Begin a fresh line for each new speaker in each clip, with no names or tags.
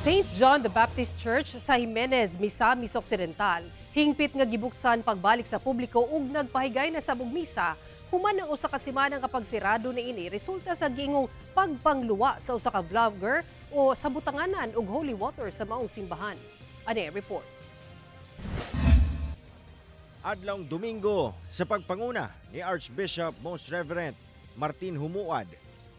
St. John the Baptist Church sa Jimenez, Misamis Occidental. Hingpit nga gibuksan pagbalik sa publiko ug nagpahigay na sa misa. Human ang usa ka semana kapag sirado na ini resulta sa giingong pagpangluwa sa usa ka vlogger o sa butanganan ug holy water sa maong simbahan. Ani report.
Adlawng Domingo sa pagpanguna ni Archbishop Most Reverend Martin Humuad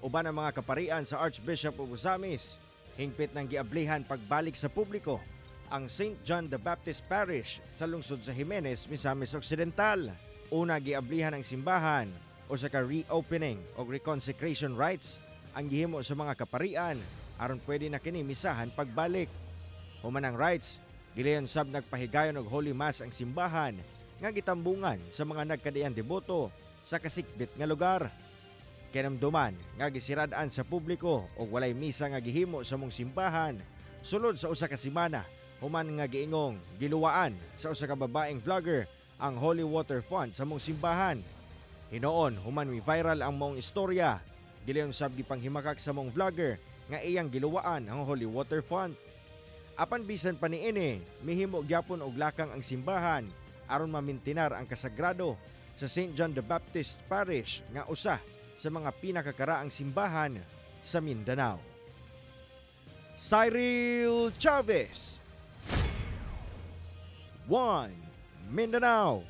uban ang mga kaparian sa Archbishop of Misamis, hingpit ng giablihan pagbalik sa publiko ang St. John the Baptist Parish sa lungsod sa Jimenez, Misamis Occidental. Una, giablihan ang simbahan o sa ka-reopening o reconsecration rites ang gihimo sa mga kaparian aron pwede na kini misahan pagbalik. Human ang rites, gilayon sab nagpahigayon og Holy Mass ang simbahan nga gitambungan sa mga nagkadiang deboto sa kasikbit nga lugar. Kinamduman nga gisirad-an sa publiko o walay misa nga gihimo sa mong simbahan sulod sa usa ka semana human nga giingong giluwaan sa usa ka babaeng vlogger ang holy water font sa mong simbahan. Hinoon human mi viral ang mong istorya, gilayon sab gipanghimakak sa mong vlogger nga iyang giluwaan ang holy water font. Apan bisan pa niini, mihimo gyapon og lakang ang simbahan aron mamintinar ang kasagrado sa St. John the Baptist Parish nga usa sa mga pinakakaraang simbahan sa Mindanao. Cyril Chavez, One Mindanao.